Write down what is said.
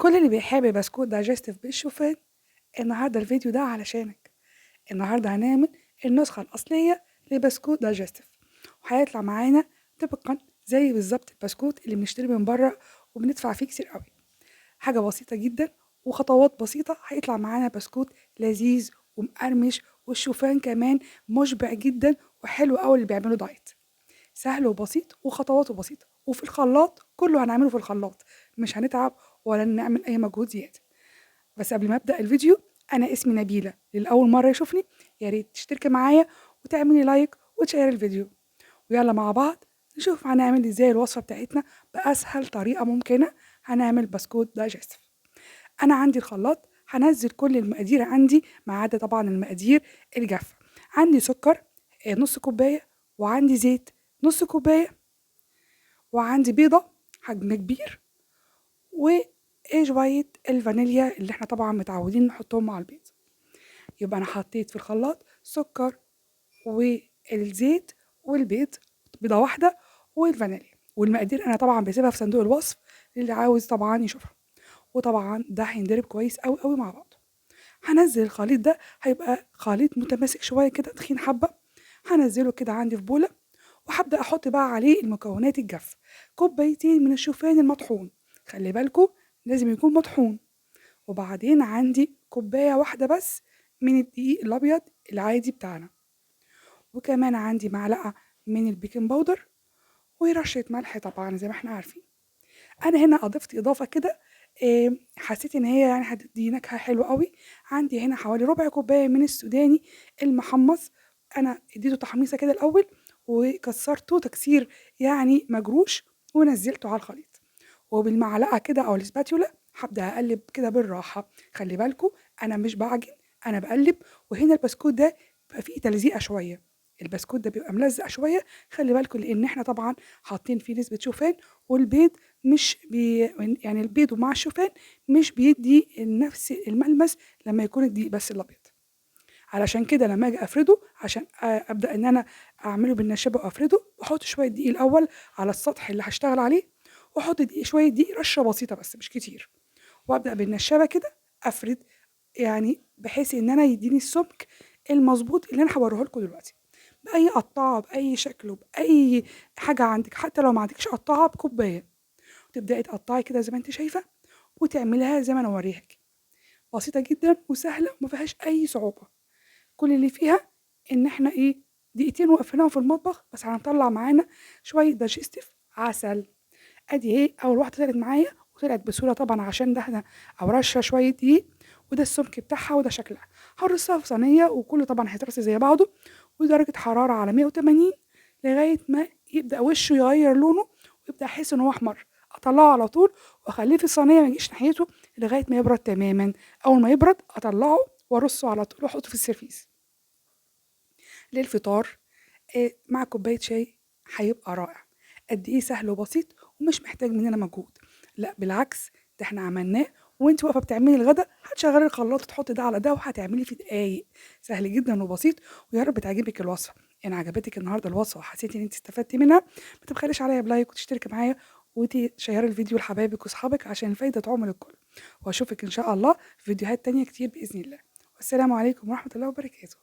كل اللي بيحب بسكوت دايجستيف بالشوفان، النهارده الفيديو ده علشانك. النهارده هنعمل النسخة الأصلية لبسكوت دايجستيف، وهيطلع معانا طبقا زي بالظبط البسكوت اللي بنشتري من بره وبندفع فيه كتير قوي. حاجة بسيطة جدا وخطوات بسيطة هيطلع معانا بسكوت لذيذ ومقرمش، والشوفان كمان مشبع جدا وحلو قوي اللي بيعملوا دايت. سهل وبسيط وخطواته بسيطة، وفي الخلاط كله هنعمله في الخلاط، مش هنتعب ولا نعمل أي مجهود زيادة. بس قبل ما أبدأ الفيديو، أنا اسمي نبيلة، للأول مرة يشوفني يا ريت تشتركي معايا وتعملي لايك وتشير الفيديو، ويلا مع بعض نشوف هنعمل ازاي الوصفة بتاعتنا بأسهل طريقة ممكنة. هنعمل بسكوت دايجستيف. أنا عندي الخلاط هنزل كل المقادير عندي ما عدا طبعا المقادير الجافة. عندي سكر نص كوباية، وعندي زيت نص كوباية، وعندي بيضة حجم كبير، وشوية الفانيليا اللي احنا طبعا متعودين نحطهم مع البيض. يبقى انا حطيت في الخلاط سكر والزيت والبيض، بيضة واحدة، والفانيليا. والمقادير انا طبعا بسيبها في صندوق الوصف للي عاوز طبعا يشوفها. وطبعا ده هيندرب كويس قوي قوي مع بعض. هنزل الخليط ده، هيبقى خليط متماسك شوية كده، تخين حبة. هنزله كده عندي في بولة، وهبدأ أحط بقى عليه المكونات الجافة. كوبايتين من الشوفان المطحون، خلي بالكم لازم يكون مطحون. وبعدين عندي كوباية واحدة بس من الدقيق الأبيض العادي بتاعنا. وكمان عندي معلقة من البيكنج باودر، ورشة ملح طبعا زي ما احنا عارفين. أنا هنا أضفت إضافة كده، حسيت إن هي يعني هتدي نكهة حلوة قوي. عندي هنا حوالي ربع كوباية من السوداني المحمص. أنا اديته تحميصة كده الأول، وكسرته تكسير يعني مجروش، ونزلته على الخليط. وبالمعلقة كده أو الاسباتيولا هبدأ أقلب كده بالراحة. خلي بالكم أنا مش بعجن، أنا بقلب. وهنا البسكوت ده بيبقى فيه تلزيقة شوية، البسكوت ده بيبقى ملزق شوية. خلي بالكم لأن احنا طبعا حاطين فيه نسبة شوفان، والبيض مش يعني البيض ومع الشوفان مش بيدي نفس الملمس لما يكون الدقيق بس الأبيض. علشان كده لما اجي افرده، عشان ابدا ان انا اعمله بالنشابه وافرده، بحط شويه دقيق الاول على السطح اللي هشتغل عليه، واحط شويه دقيق رشه بسيطه بس مش كتير، وابدا بالنشابه كده افرد، يعني بحيث ان انا يديني السمك المظبوط اللي انا هوريه لكم دلوقتي. باي قطاعه، باي شكل، وباي حاجه عندك، حتى لو ما عندكش قطاعه بكوبايه، وتبداي تقطعي كده زي ما انت شايفه، وتعمليها زي ما انا اوريك. بسيطه جدا وسهله وما فيهاش اي صعوبه. كل اللي فيها ان احنا دقيقتين وقفناهم في المطبخ، بس هنطلع معانا شويه دايجستيف عسل. ادي اول واحده طلعت معايا، وطلعت بسهوله طبعا عشان ده احنا او رشه شويه دقيق، وده السمك بتاعها وده شكلها. هرصها في صينيه، وكله طبعا هيترص زي بعضه، ودرجه حراره على 180 لغايه ما يبدا وشه يغير لونه، ويبدا احس ان هو احمر. اطلعه على طول واخليه في الصينيه، ما يجيش ناحيته لغايه ما يبرد تماما. اول ما يبرد اطلعه وارصه على طول واحطه في السيرفيس للفطار. مع كوباية شاي هيبقى رائع. قد ايه سهل وبسيط ومش محتاج مننا مجهود. لا بالعكس، ده احنا عملناه وانت واقفه بتعملي الغدا هتشغلي الخلاط وتحطي ده على ده وهتعملي في دقايق. سهل جدا وبسيط، ويا رب تعجبك الوصفه. ان عجبتك النهارده الوصفه وحسيتي ان انت استفدتي منها، ما تبخليش عليا بلايك وتشتركي معايا وتشيري الفيديو لحبايبك واصحابك عشان الفايده تعم للكل. واشوفك ان شاء الله في فيديوهات تانية كتير باذن الله. والسلام عليكم ورحمه الله وبركاته.